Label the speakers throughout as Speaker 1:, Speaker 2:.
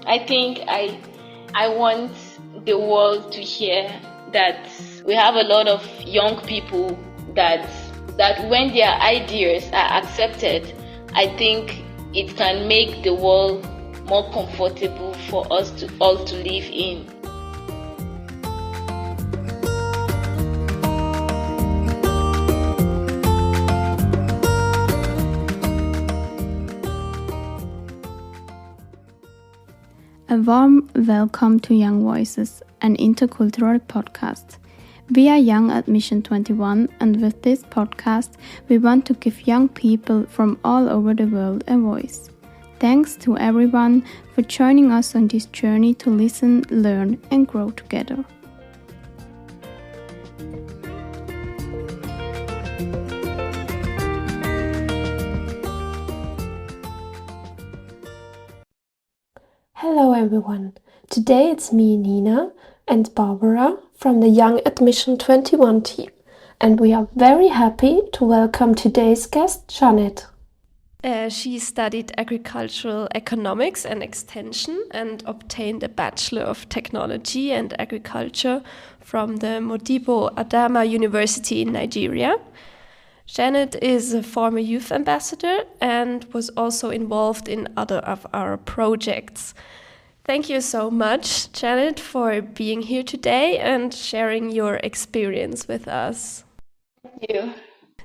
Speaker 1: I think I want the world to hear that we have a lot of young people that when their ideas are accepted, I think it can make the world more comfortable for us to all to live in.
Speaker 2: A warm welcome to Young Voices, an intercultural podcast. We are Young at Mission 21, and with this podcast, we want to give young people from all over the world a voice. Thanks to everyone for joining us on this journey to listen, learn, and grow together.
Speaker 3: Hello everyone, today it's me, Nina, and Barbara from the Young at Mission 21 team, and we are very happy to welcome today's guest, Janet.
Speaker 4: She studied agricultural economics and extension and obtained a Bachelor of Technology and Agriculture from the Modibo Adama University in Nigeria. Janet is a former youth ambassador and was also involved in other of our projects. Thank you so much, Janet, for being here today and sharing your experience with us.
Speaker 1: Thank you.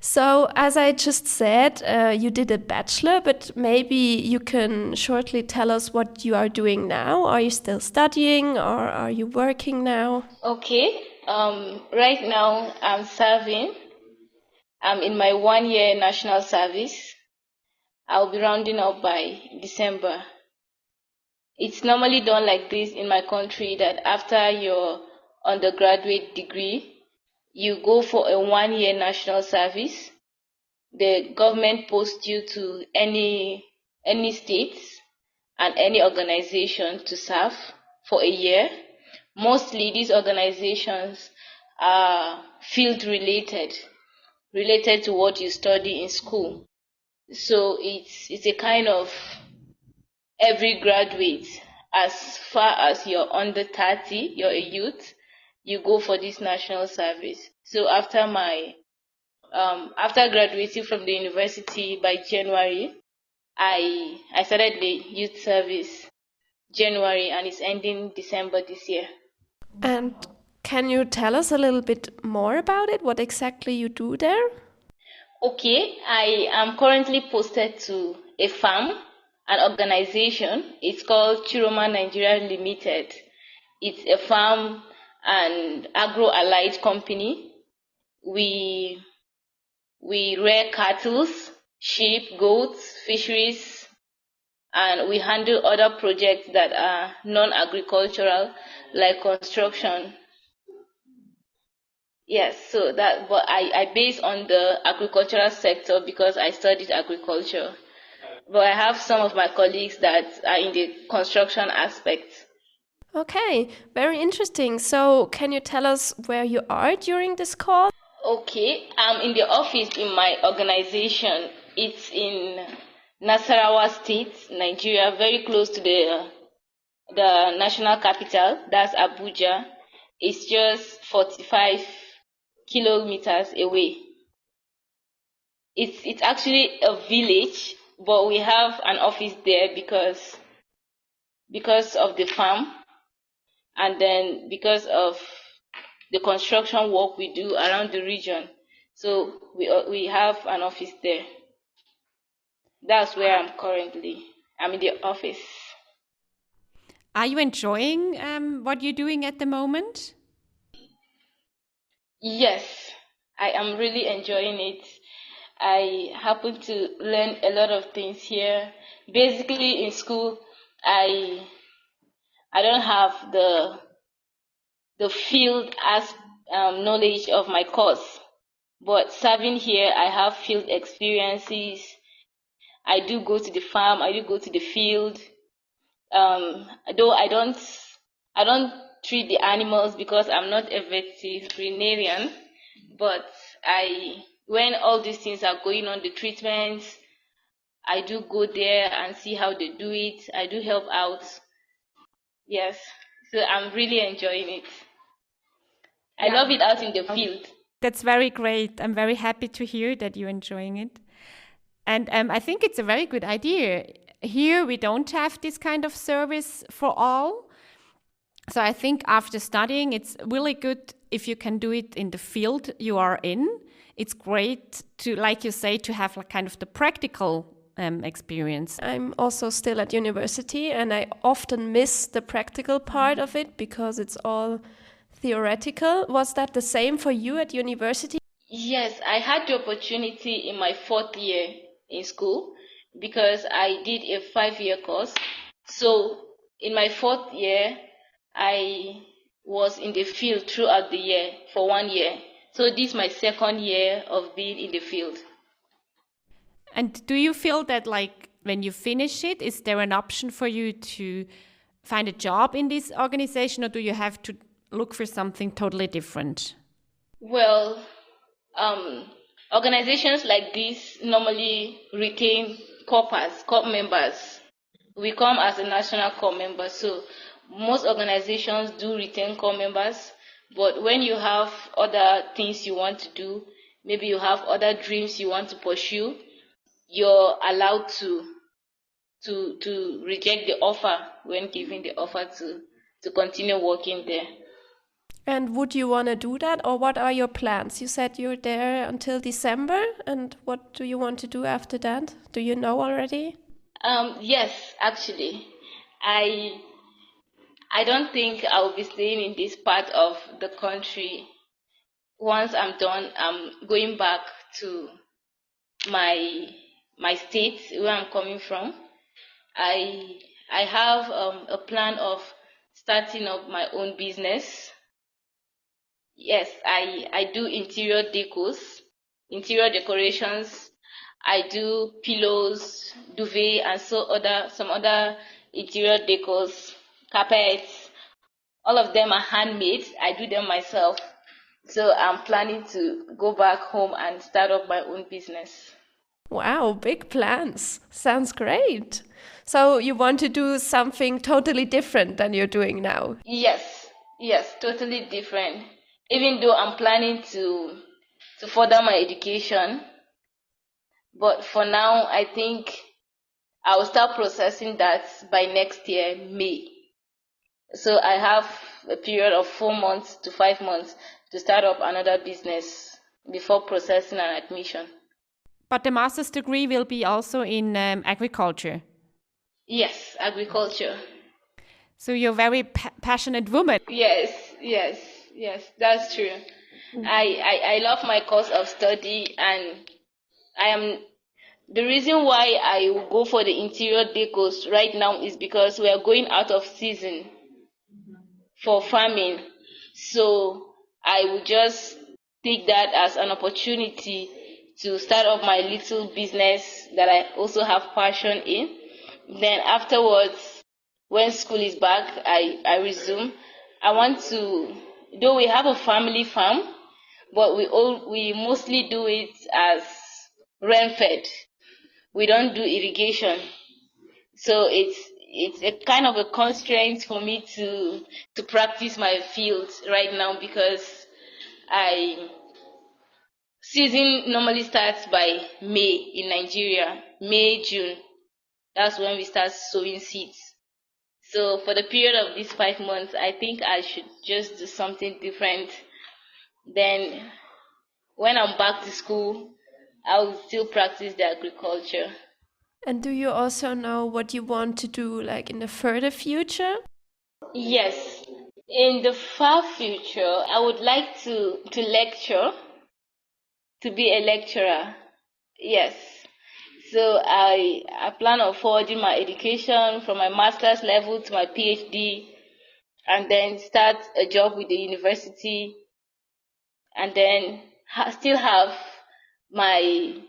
Speaker 4: So, as I just said, you did a bachelor, but maybe you can shortly tell us what you are doing now. Are you still studying or are you working now?
Speaker 1: Okay. Right now I'm serving. I'm in my 1-year national service. I'll be rounding up by December. It's normally done like this in my country, that after your undergraduate degree, you go for a 1-year national service. The government posts you to any states and any organization to serve for a year. Mostly these organizations are field related to what you study in school. So it's a kind of every graduate, as far as you're under 30, you're a youth, you go for this national service. So after graduating from the university by January, I started the youth service January, and it's ending December this year.
Speaker 4: And can you tell us a little bit more about it? What exactly you do there?
Speaker 1: Okay, I am currently posted to a farm, an organization. It's called Chiroma Nigeria Limited. It's a farm and agro-allied company. We rear cattle, sheep, goats, fisheries, and we handle other projects that are non-agricultural, like construction. Yes, so that, but I base on the agricultural sector because I studied agriculture. But I have some of my colleagues that are in the construction aspect.
Speaker 4: Okay, very interesting. So, can you tell us where you are during this call?
Speaker 1: Okay, I'm in the office in my organization. It's in Nasarawa State, Nigeria, very close to the national capital. That's Abuja. It's just 45 kilometers away. It's actually a village, but we have an office there because of the farm, and then because of the construction work we do around the region. So we have an office there. That's where I'm currently. I'm in the office.
Speaker 5: Are you enjoying what you're doing at the moment?
Speaker 1: Yes, I am really enjoying it. I happen to learn a lot of things here. Basically, in school, I don't have the field as knowledge of my course, but serving here, I have field experiences. I do go to the farm. I do go to the field. Though I don't treat the animals because I'm not a veterinarian, but when all these things are going on, the treatments, I do go there and see how they do it. I do help out. Yes. So I'm really enjoying it. I
Speaker 5: Yeah.
Speaker 1: love it out in the field.
Speaker 5: That's very great. I'm very happy to hear that you're enjoying it. And I think it's a very good idea. Here, we don't have this kind of service for all. So I think after studying, it's really good if you can do it in the field you are in. It's great to, like you say, to have like kind of the practical experience.
Speaker 4: I'm also still at university and I often miss the practical part of it because it's all theoretical. Was that the same for you at university?
Speaker 1: Yes, I had the opportunity in my 4th year in school because I did a 5-year course. So in my 4th year, I was in the field throughout the year for 1 year. So this is my 2nd year of being in the field.
Speaker 5: And do you feel that like when you finish it, is there an option for you to find a job in this organization, or do you have to look for something totally different?
Speaker 1: Well, organizations like this normally retain corps members. We come as a national corps member, so most organizations do retain corps members. But when you have other things you want to do, maybe you have other dreams you want to pursue, you're allowed to reject the offer when given the offer to continue working there.
Speaker 4: And would you want to do that, or what are your plans? You said you're there until December, and what do you want to do after that? Do you know already?
Speaker 1: Yes, actually, I don't think I'll be staying in this part of the country. Once I'm done, I'm going back to my state where I'm coming from. I have a plan of starting up my own business. Yes, I do interior interior decorations. I do pillows, duvet, and some other interior decors, carpets. All of them are handmade. I do them myself. So I'm planning to go back home and start up my own business.
Speaker 4: Wow, big plans. Sounds great. So you want to do something totally different than you're doing now?
Speaker 1: Yes, totally different. Even though I'm planning to further my education, but for now, I think I will start processing that by next year, May. So I have a period of 4 months to 5 months to start up another business before processing an admission.
Speaker 5: But the master's degree will be also in agriculture.
Speaker 1: Yes, agriculture.
Speaker 5: So you're a very passionate woman.
Speaker 1: Yes, that's true. I love my course of study, and the reason why I will go for the interior decos right now is because we are going out of season for farming. So I will just take that as an opportunity to start up my little business that I also have passion in. Then afterwards, when school is back, I resume. I want to, though we have a family farm, but we mostly do it as rain-fed. We don't do irrigation. So it's a kind of a constraint for me to practice my field right now because season normally starts by May in Nigeria. May, June. That's when we start sowing seeds. So for the period of these 5 months, I think I should just do something different. Then when I'm back to school, I will still practice the agriculture.
Speaker 4: And do you also know what you want to do like in the further future?
Speaker 1: Yes. In the far future, I would like to lecture, to be a lecturer. Yes. So I plan on forwarding my education from my master's level to my PhD, and then start a job with the university, and then still have my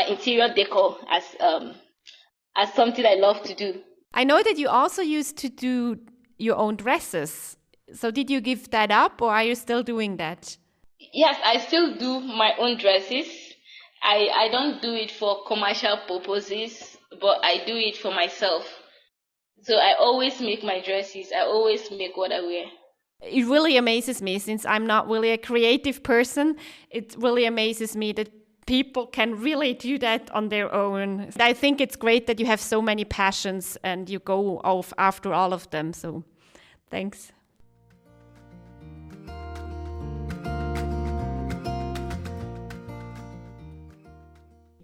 Speaker 1: interior decor as something I love to do.
Speaker 5: I know that you also used to do your own dresses. So did you give that up, or are you still doing that?
Speaker 1: Yes, I still do my own dresses. I don't do it for commercial purposes, but I do it for myself. So I always make my dresses. I always make what I wear.
Speaker 5: It really amazes me, since I'm not really a creative person. It really amazes me that people can really do that on their own. I think it's great that you have so many passions and you go off after all of them. So thanks.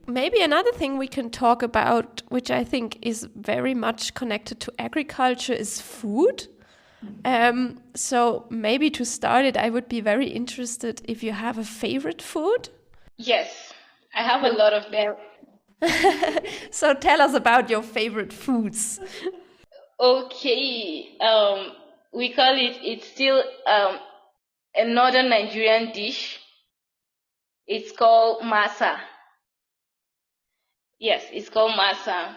Speaker 4: Maybe another thing we can talk about, which I think is very much connected to agriculture, is food. So maybe to start it, I would be very interested if you have a favorite food.
Speaker 1: Yes, I have a lot of them.
Speaker 4: So tell us about your favorite foods.
Speaker 1: Okay, we call it, it's still a northern Nigerian dish. It's called masa. Yes, it's called masa.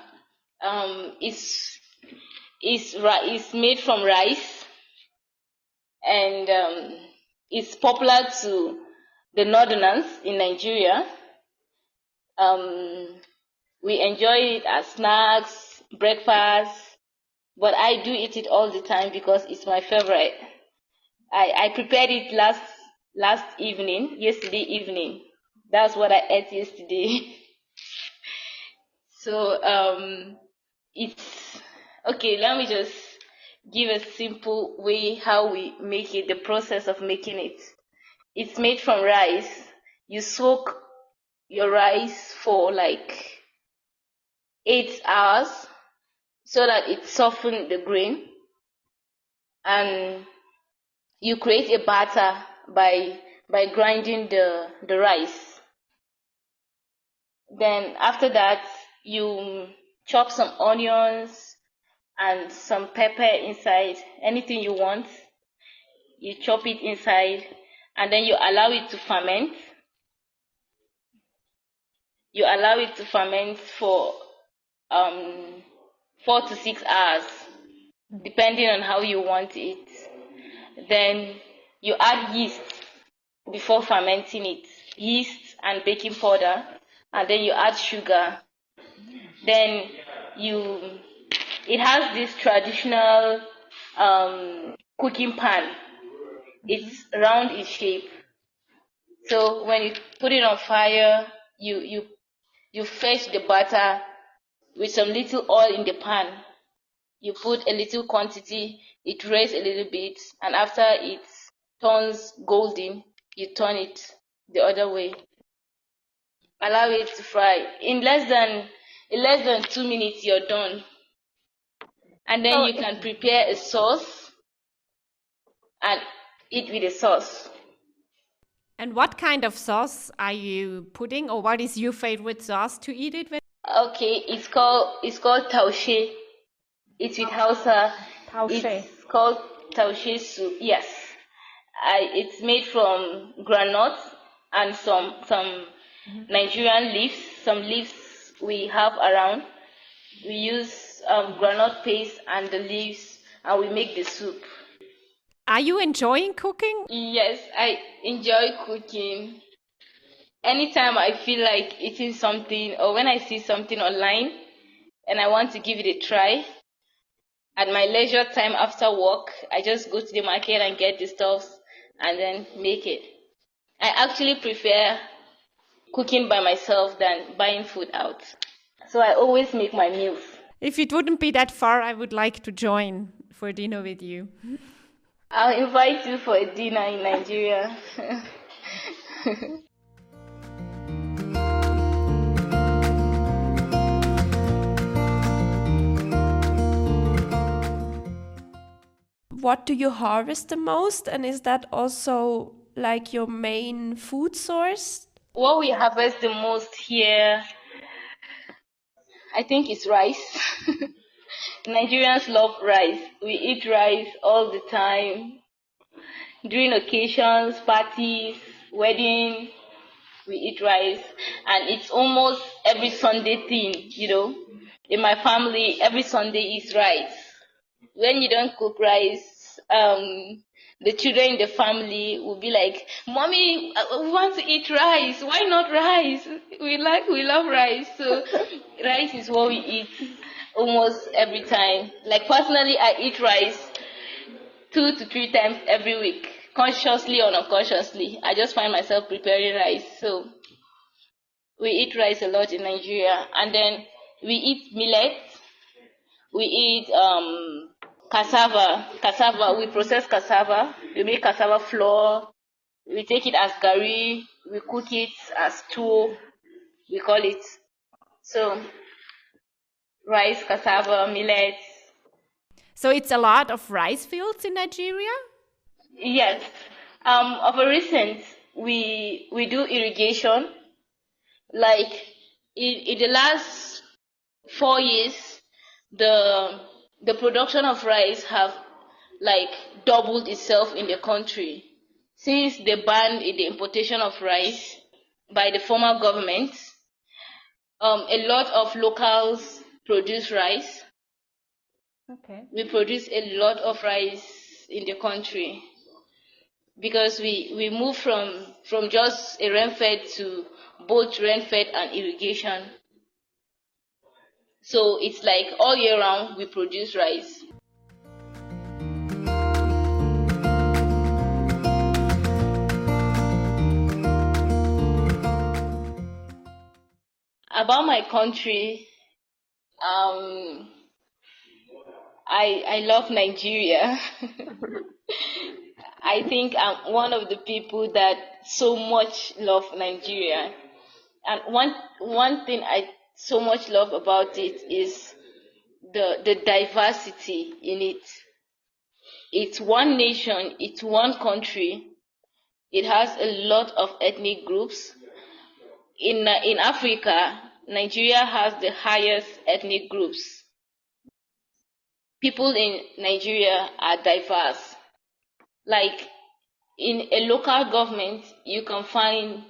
Speaker 1: It's made from rice, and it's popular to the northerners in Nigeria. We enjoy it as snacks, breakfast, but I do eat it all the time because it's my favorite. I prepared it yesterday evening. That's what I ate yesterday. So it's okay. Let me just give a simple way how we make it, the process of making it. It's made from rice. You soak your rice for like 8 hours so that it softens the grain, and you create a batter by grinding the rice. Then after that, you chop some onions and some pepper inside, anything you want. You chop it inside, and then you allow it to ferment. You allow it to ferment for 4 to 6 hours, depending on how you want it. Then you add yeast before fermenting it, yeast and baking powder, and then you add sugar. Then it has this traditional cooking pan. It's round in shape. So when you put it on fire, you fetch the butter with some little oil in the pan. You put a little quantity, it raise a little bit, and after it turns golden, you turn it the other way. Allow it to fry. In less than 2 minutes, you're done. And then you can prepare a sauce and eat with a sauce.
Speaker 5: And what kind of sauce are you putting, or what is your favorite sauce to eat it with?
Speaker 1: Okay, it's called taushe. It's with Hausa. It's called taushe soup. Yes, it's made from granite and some Nigerian leaves. Some leaves we have around. We use granite paste and the leaves, and we make the soup.
Speaker 5: Are you enjoying cooking?
Speaker 1: Yes, I enjoy cooking. Anytime I feel like eating something, or when I see something online and I want to give it a try, at my leisure time after work, I just go to the market and get the stuff and then make it. I actually prefer cooking by myself than buying food out. So I always make my meals.
Speaker 5: If it wouldn't be that far, I would like to join for dinner with you.
Speaker 1: I'll invite you for a dinner in Nigeria.
Speaker 4: What do you harvest the most, and is that also like your main food source?
Speaker 1: What we harvest the most here, I think, is rice. Nigerians love rice. We eat rice all the time. During occasions, parties, weddings, we eat rice. And it's almost every Sunday thing, In my family, every Sunday is rice. When you don't cook rice, the children in the family will be like, "Mommy, we want to eat rice. Why not rice? We love rice." So rice is what we eat almost every time. Like personally, I eat rice 2 to 3 times every week, consciously or unconsciously. I just find myself preparing rice. So we eat rice a lot in Nigeria, and then we eat millet. We eat cassava. Cassava. We process cassava. We make cassava flour. We take it as curry. We cook it as stew. We call it. So rice, cassava, millet.
Speaker 5: So it's a lot of rice fields in Nigeria?
Speaker 1: Yes. Of a recent, we do irrigation. Like in the last 4 years, the production of rice have like doubled itself in the country since they banned the importation of rice by the former government. A lot of locals produce rice.
Speaker 5: Okay.
Speaker 1: We produce a lot of rice in the country because we move from just a rain-fed to both rain-fed and irrigation. So it's like all year round we produce rice. About my country, I love Nigeria. I think I'm one of the people that so much love Nigeria. And one thing I so much love about it is the diversity in it. It's one nation, it's one country. It has a lot of ethnic groups. In Africa, Nigeria has the highest ethnic groups. People in Nigeria are diverse. Like in a local government, you can find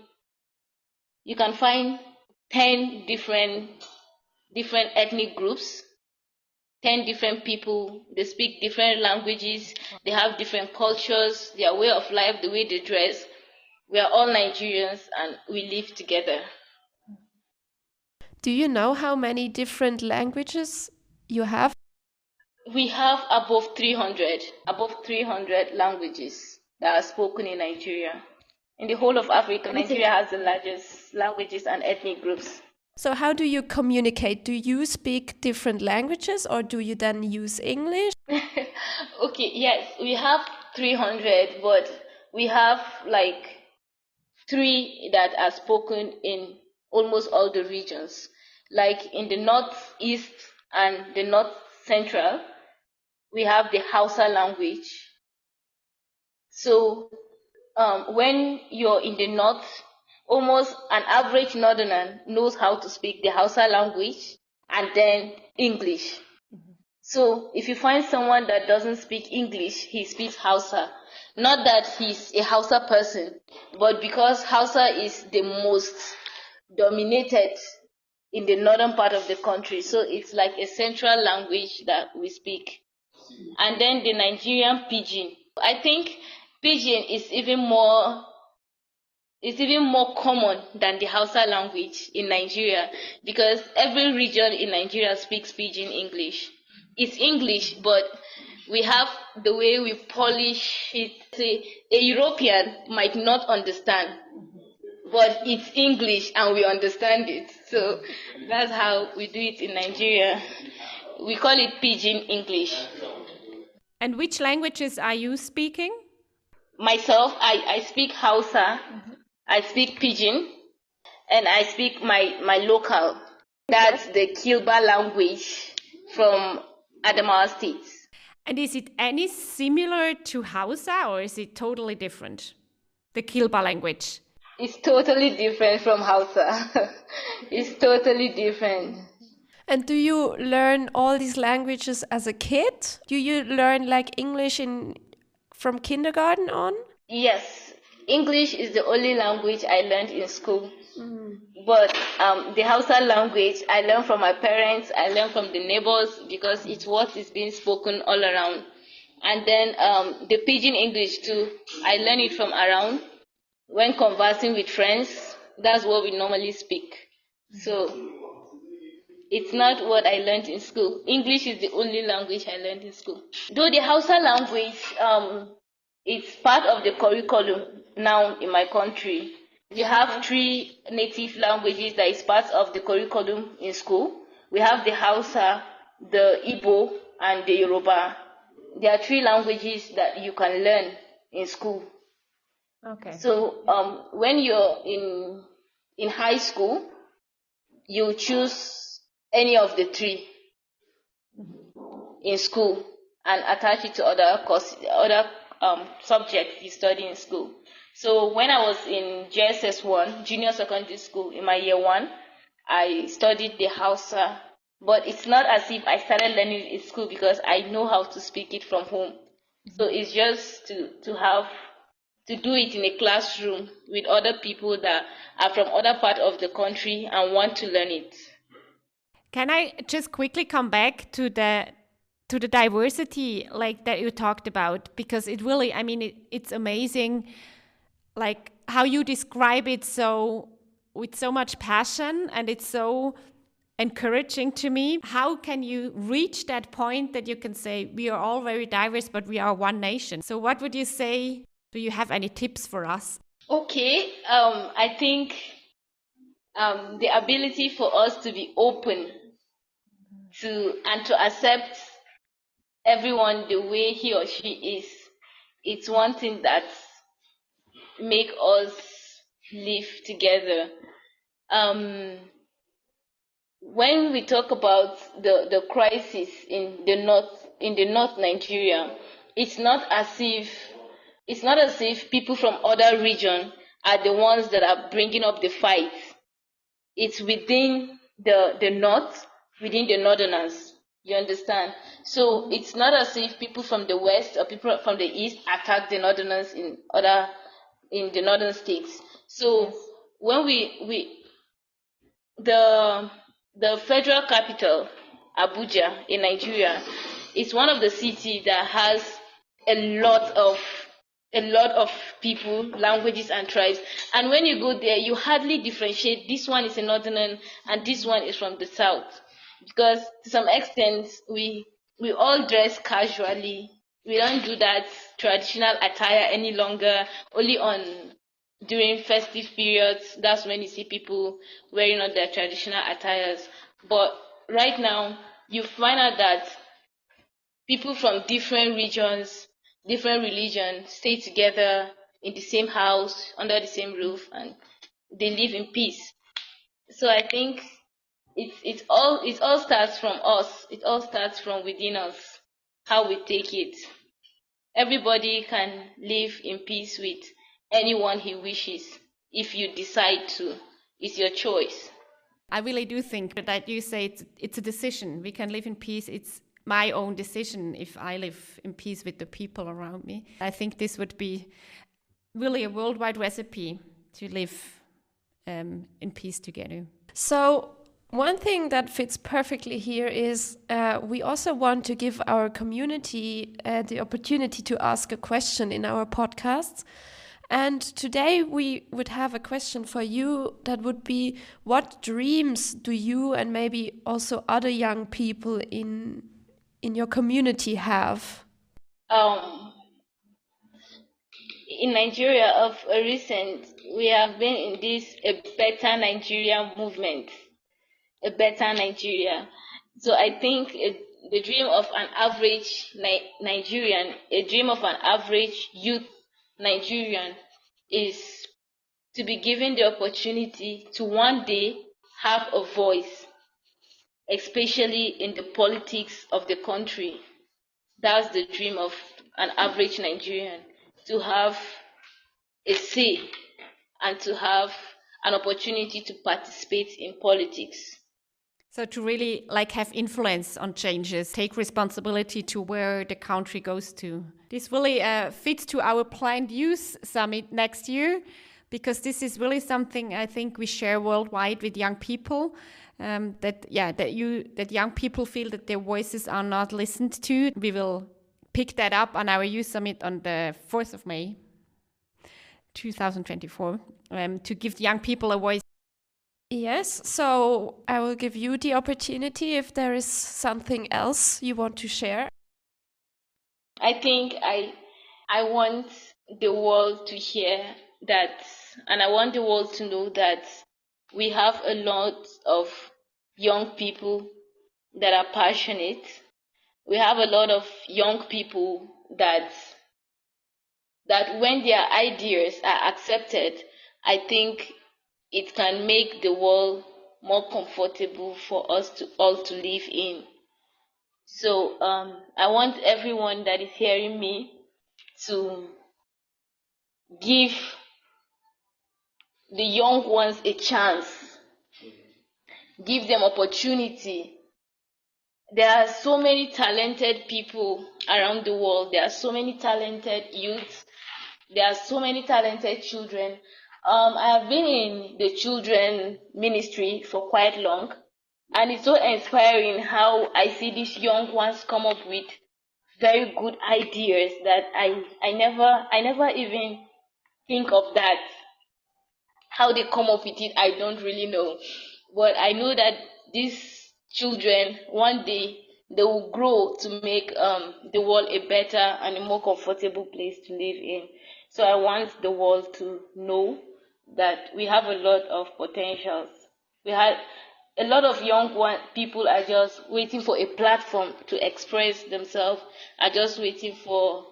Speaker 1: 10 different ethnic groups, 10 different people. They speak different languages, they have different cultures, their way of life, the way they dress. We are all Nigerians and we live together.
Speaker 4: Do you know how many different languages you have?
Speaker 1: We have above 300 languages that are spoken in Nigeria. In the whole of Africa, Nigeria has the largest languages and ethnic groups.
Speaker 4: So how do you communicate? Do you speak different languages or do you then use English?
Speaker 1: Okay, yes, we have 300, but we have like 3 that are spoken in almost all the regions. Like in the northeast and the north central, we have the Hausa language. So when you're in the north, almost an average northerner knows how to speak the Hausa language and then English. So if you find someone that doesn't speak English, he speaks Hausa. Not that he's a Hausa person, but because Hausa is the most dominated in the northern part of the country. So it's like a central language that we speak. And then the Nigerian Pidgin. I think Pidgin is even more common than the Hausa language in Nigeria because every region in Nigeria speaks Pidgin English. It's English, but we have the way we polish it. Say, a European might not understand, but it's English and we understand it. So that's how we do it in Nigeria. We call it Pidgin English.
Speaker 5: And which languages are you speaking?
Speaker 1: Myself, I speak Hausa, I speak Pidgin, and I speak my local. That's the Kilba language from Adamawa State.
Speaker 5: And is it any similar to Hausa or is it totally different? The Kilba language.
Speaker 1: It's totally different from Hausa. It's totally different.
Speaker 4: And do you learn all these languages as a kid? Do you learn like English from kindergarten on?
Speaker 1: Yes, English is the only language I learned in school. But the Hausa language I learned from my parents, I learned from the neighbors because it's what is being spoken all around. And then the Pidgin English too, I learned it from around. When conversing with friends, that's what we normally speak. So It's not what I learned in school. English is the only language I learned in school. Though the Hausa language, it's part of the curriculum now in my country. We have 3 native languages that is part of the curriculum in school. We have the Hausa, the Igbo, and the Yoruba. There are 3 languages that you can learn in school.
Speaker 5: Okay.
Speaker 1: So when you're in high school, you choose any of the 3 in school and attach it to other subjects you study in school. So when I was in JSS 1, junior secondary school, in my year 1, I studied the Hausa, but it's not as if I started learning it in school because I know how to speak it from home. So it's just to do it in a classroom with other people that are from other part of the country and want to learn it.
Speaker 5: Can I just quickly come back to the diversity like that you talked about? Because it really, I mean, it's amazing, like how you describe it with so much passion, and it's so encouraging to me. How can you reach that point that you can say we are all very diverse, but we are one nation? So what would you say? Do you have any tips for us?
Speaker 1: Okay, I think the ability for us to be open to accept everyone the way he or she is, it's one thing that make us live together. When we talk about the crisis in the north Nigeria, it's not as if people from other region are the ones that are bringing up the fight. It's within the north, within the northerners. You understand? So it's not as if people from the west or people from the east attack the northerners in the northern states. So when the federal capital, Abuja, in Nigeria, is one of the cities that has a lot of people, languages, and tribes. And when you go there, you hardly differentiate. This one is a northerner, and this one is from the south, because to some extent we all dress casually. We don't do that traditional attire any longer. Only during festive periods, that's when you see people wearing all their traditional attires. But right now, you find out that people from different regions, different religions stay together in the same house, under the same roof, and they live in peace. So I think it all starts from us. It all starts from within us, how we take it. Everybody can live in peace with anyone he wishes if you decide to. It's your choice.
Speaker 5: I really do think that you say it's a decision. We can live in peace. It's my own decision if I live in peace with the people around me. I think this would be really a worldwide recipe to live in peace together.
Speaker 4: So one thing that fits perfectly here is we also want to give our community the opportunity to ask a question in our podcasts. And today we would have a question for you that would be, what dreams do you and maybe also other young people in your community have?
Speaker 1: In Nigeria, of a recent, we have been in this A Better Nigeria movement. A better Nigeria. So I think the dream of an average Nigerian, a dream of an average youth Nigerian, is to be given the opportunity to one day have a voice, especially in the politics of the country. That's the dream of an average Nigerian, to have a say and to have an opportunity to participate in politics.
Speaker 5: So to really have influence on changes, take responsibility to where the country goes to. This really fits to our planned youth summit next year, because this is really something I think we share worldwide with young people. That young people feel that their voices are not listened to. We will pick that up on our youth summit on the 4th of May, 2024, to give young people a voice.
Speaker 4: Yes, so I will give you the opportunity if there is something else you want to share.
Speaker 1: I think I want the world to hear that, and I want the world to know that we have a lot of young people that are passionate. We have a lot of young people that when their ideas are accepted, I think it can make the world more comfortable for us to all to live in. So I want everyone that is hearing me to give the young ones a chance, give them opportunity. There are so many talented people around the world. There are so many talented youths. There are so many talented children. I have been in the children ministry for quite long, and it's so inspiring how I see these young ones come up with very good ideas that I never even think of that. How they come up with it, I don't really know. But I know that these children, one day, they will grow to make the world a better and a more comfortable place to live in. So I want the world to know that we have a lot of potentials. We have a lot of people are just waiting for a platform to express themselves, are just waiting for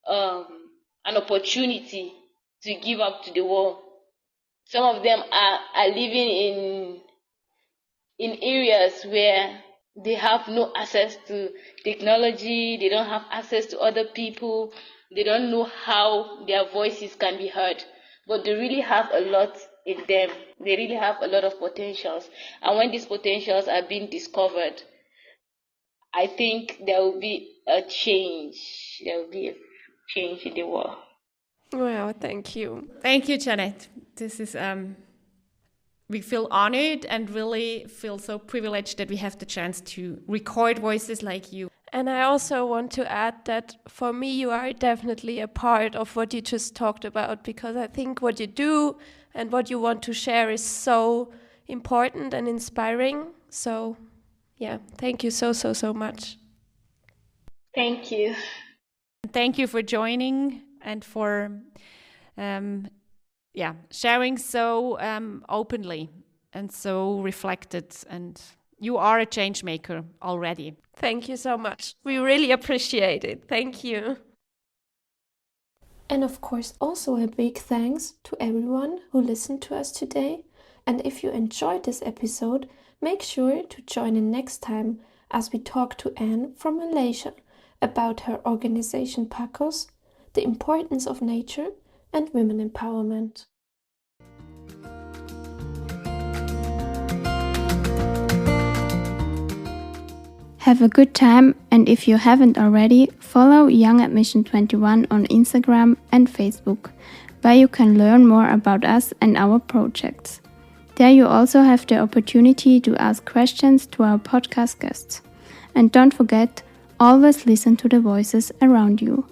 Speaker 1: an opportunity to give up to the world. Some of them are living in areas where they have no access to technology, they don't have access to other people, they don't know how their voices can be heard. But they really have a lot in them. They really have a lot of potentials. And when these potentials are being discovered, I think there will be a change. There will be a change in the world.
Speaker 4: Well, thank you.
Speaker 5: Thank you, Janet. This is we feel honored and really feel so privileged that we have the chance to record voices like you.
Speaker 4: And I also want to add that for me, you are definitely a part of what you just talked about, because I think what you do and what you want to share is so important and inspiring. So, yeah, thank you so much.
Speaker 1: Thank you.
Speaker 5: Thank you for joining and for sharing so openly and so reflected. And you are a change maker already.
Speaker 4: Thank you so much. We really appreciate it. Thank you.
Speaker 3: And of course, also a big thanks to everyone who listened to us today. And if you enjoyed this episode, make sure to join in next time as we talk to Anne from Malaysia about her organization PACOS, the importance of nature and women empowerment.
Speaker 2: Have a good time, and if you haven't already, follow Young at Mission 21 on Instagram and Facebook, where you can learn more about us and our projects. There you also have the opportunity to ask questions to our podcast guests. And don't forget, always listen to the voices around you.